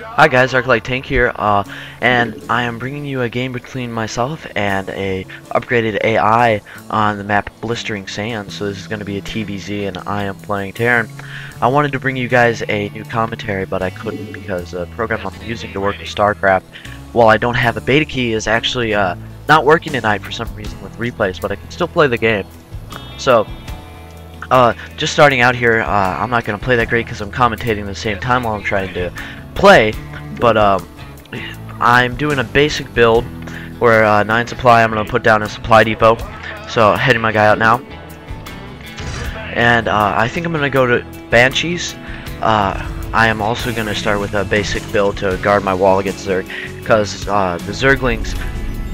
Hi guys, Tank here, and I am bringing you a game between myself and a upgraded AI on the map Blistering Sands. So this is going to be a TvZ, and I am playing Terran. I wanted to bring you guys a new commentary, but I couldn't because the program I'm using to work with Starcraft, while I don't have a beta key, is actually not working tonight for some reason with replays, but I can still play the game. So, just starting out here, I'm not going to play that great because I'm commentating at the same time while I'm trying to play, but I'm doing a basic build where 9 supply, I'm going to put down a supply depot, so heading my guy out now, and I think I'm going to go to Banshees. I am also going to start with a basic build to guard my wall against Zerg, because the Zerglings,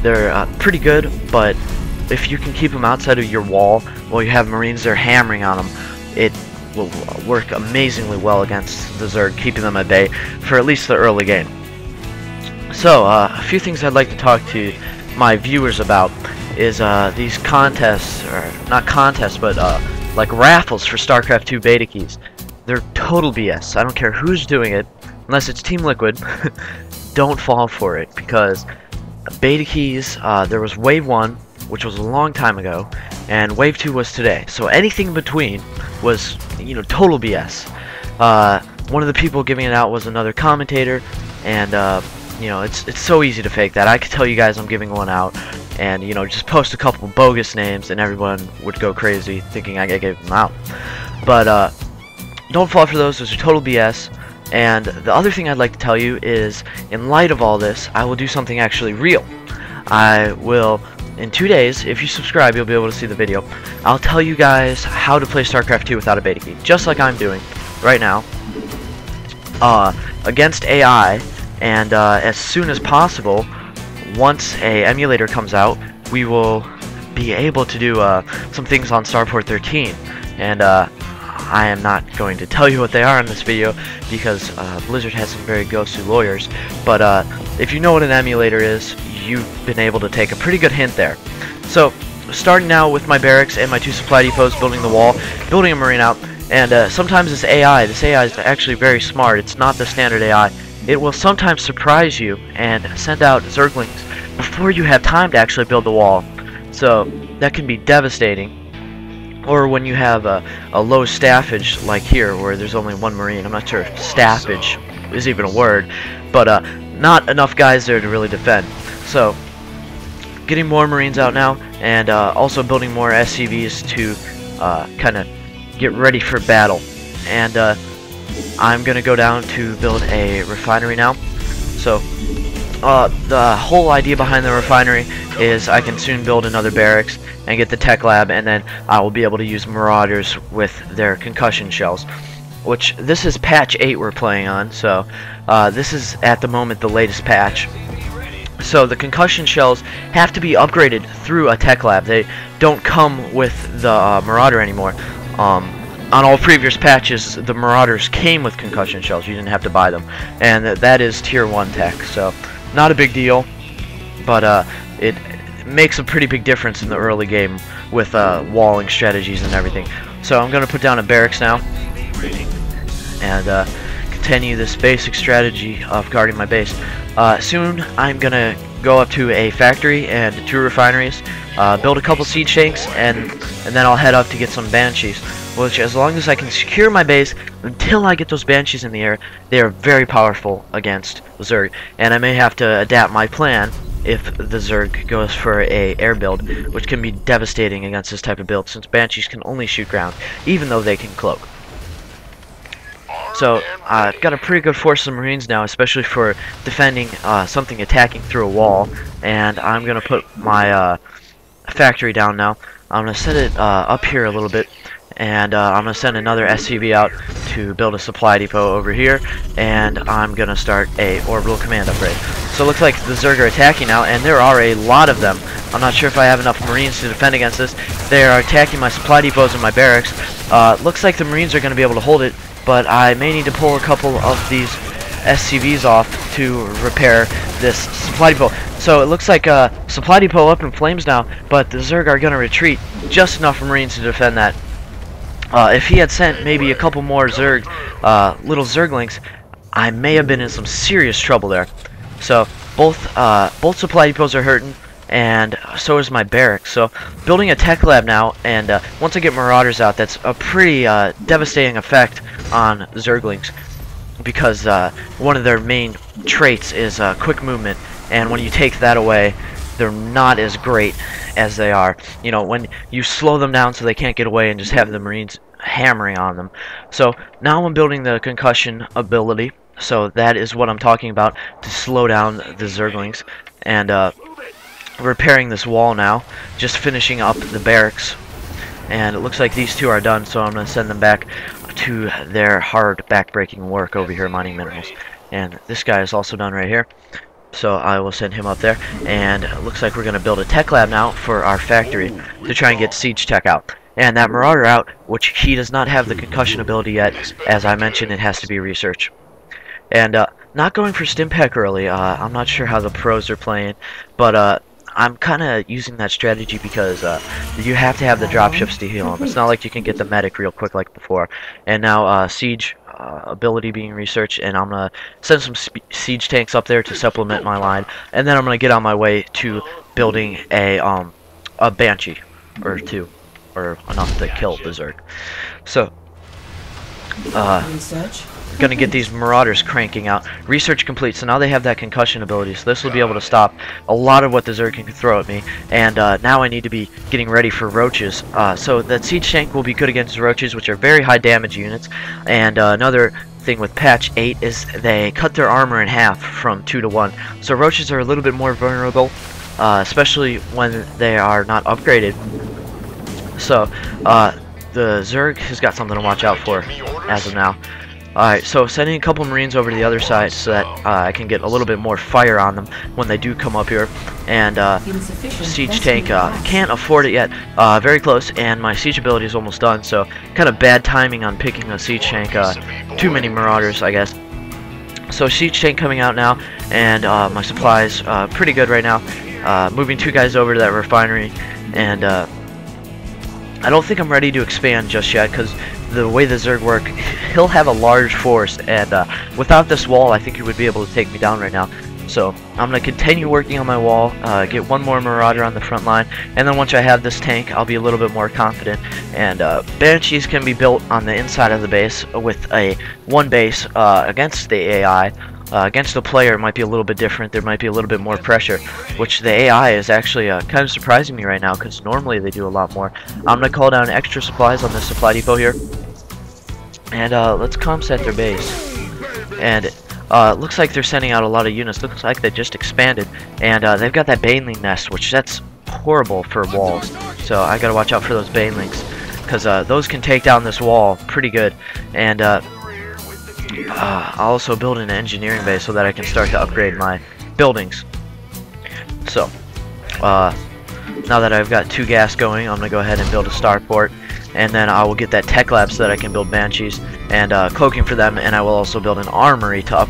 they're pretty good, but if you can keep them outside of your wall while you have Marines there hammering on them, it will work amazingly well against the Zerg, keeping them at bay for at least the early game. So, a few things I'd like to talk to my viewers about is these contests, or not contests, but like raffles for StarCraft 2 beta keys. They're total BS. I don't care who's doing it, unless it's Team Liquid. Don't fall for it, because beta keys, there was Wave 1, which was a long time ago, and Wave 2 was today. So anything in between was, total BS. One of the people giving it out was another commentator, and it's so easy to fake that. I could tell you guys I'm giving one out, and just post a couple bogus names, and everyone would go crazy thinking I gave them out. But don't fall for those. Those are total BS. And the other thing I'd like to tell you is, in light of all this, I will do something actually real. I will, in 2 days, if you subscribe, you'll be able to see the video. I'll tell you guys how to play StarCraft 2 without a beta key, just like I'm doing right now, against AI. And as soon as possible, once a emulator comes out, we will be able to do some things on Starport 13. And I am not going to tell you what they are in this video, because Blizzard has some very ghostly lawyers. But if you know what an emulator is, you've been able to take a pretty good hint there. So, starting now with my barracks and my 2 supply depots, building the wall, building a marine out, and sometimes this AI is actually very smart. It's not the standard AI. It will sometimes surprise you and send out Zerglings before you have time to actually build the wall. So, that can be devastating. Or when you have a low staffage, like here, where there's only 1 marine. I'm not sure if staffage is even a word, but not enough guys there to really defend. So, getting more marines out now, and also building more SCVs to kind of get ready for battle. And I'm gonna go down to build a refinery now. So, the whole idea behind the refinery is I can soon build another barracks and get the tech lab, and then I will be able to use marauders with their concussion shells, which this is patch 8 we're playing on, so this is at the moment the latest patch. So the concussion shells have to be upgraded through a tech lab. They don't come with the marauder anymore. On all previous patches, the marauders came with concussion shells. You didn't have to buy them, and that is tier 1 tech, so not a big deal, but it makes a pretty big difference in the early game with walling strategies and everything. So I'm going to put down a barracks now and continue this basic strategy of guarding my base. Soon I'm going to go up to a factory and 2 refineries, build a couple siege tanks, and then I'll head up to get some Banshees, which, as long as I can secure my base until I get those Banshees in the air, they are very powerful against Zerg, and I may have to adapt my plan if the Zerg goes for a air build, which can be devastating against this type of build, since Banshees can only shoot ground, even though they can cloak. So, I've got a pretty good force of Marines now, especially for defending something attacking through a wall, and I'm going to put my factory down now. I'm going to set it up here a little bit, and I'm going to send another SCV out to build a supply depot over here, and I'm going to start a orbital command upgrade. So it looks like the Zerg are attacking now, and there are a lot of them. I'm not sure if I have enough Marines to defend against this. They are attacking my supply depots and my barracks. Looks like the Marines are going to be able to hold it, but I may need to pull a couple of these SCVs off to repair this supply depot. So it looks like supply depot up in flames now, but the Zerg are going to retreat. Just enough Marines to defend that. If he had sent maybe a couple more Zerg, little Zerglings, I may have been in some serious trouble there. So both supply depots are hurting, and so is my barracks. So building a tech lab now, and once I get marauders out, that's a pretty devastating effect on Zerglings, because one of their main traits is quick movement, and when you take that away, they're not as great as they are. You know, when you slow them down so they can't get away and just have the Marines hammering on them. So now I'm building the concussion ability. So that is what I'm talking about, to slow down the Zerglings. And repairing this wall now, just finishing up the barracks. And it looks like these two are done, so I'm going to send them back to their hard back-breaking work over here mining minerals. And this guy is also done right here, so I will send him up there. And it looks like we're going to build a tech lab now for our factory to try and get siege tech out. And that marauder out, which he does not have the concussion ability yet. As I mentioned, it has to be research. And not going for Stimpack early. I'm not sure how the pros are playing, but I'm kind of using that strategy because you have to have the dropships to heal them. It's not like you can get the medic real quick like before. And now siege ability being researched, and I'm gonna send some siege tanks up there to supplement my line, and then I'm gonna get on my way to building a banshee or two, or enough to kill the Zerg. So gonna get these marauders cranking out. Research complete, so now they have that concussion ability, so this will be able to stop a lot of what the Zerg can throw at me. And now I need to be getting ready for roaches, so that siege tank will be good against roaches, which are very high damage units. And another thing with patch 8 is they cut their armor in half from 2 to 1, so roaches are a little bit more vulnerable, especially when they are not upgraded. So the Zerg has got something to watch out for as of now. Alright, so sending a couple Marines over to the other side so that I can get a little bit more fire on them when they do come up here. And siege tank can't afford it yet. Very close, and my siege ability is almost done, so kind of bad timing on picking a siege tank. Too many marauders, I guess. So siege tank coming out now, and my supplies pretty good right now. Moving 2 guys over to that refinery, and I don't think I'm ready to expand just yet, because the way the Zerg work, he'll have a large force, and without this wall, I think he would be able to take me down right now. So I'm going to continue working on my wall, get one more marauder on the front line, and then once I have this tank, I'll be a little bit more confident. And banshees can be built on the inside of the base with a one base against the AI. Against the player, it might be a little bit different. There might be a little bit more pressure, which the AI is actually kind of surprising me right now, because normally they do a lot more. I'm going to call down extra supplies on this supply depot here, and let's comset their base. And looks like they're sending out a lot of units. Looks like they just expanded, and they've got that baneling nest, which that's horrible for walls. So I got to watch out for those banelings, because those can take down this wall pretty good. And I'll also build an engineering base so that I can start to upgrade my buildings. So, now that I've got 2 gas going, I'm going to go ahead and build a starport. And then I will get that tech lab so that I can build banshees and cloaking for them. And I will also build an armory to upgrade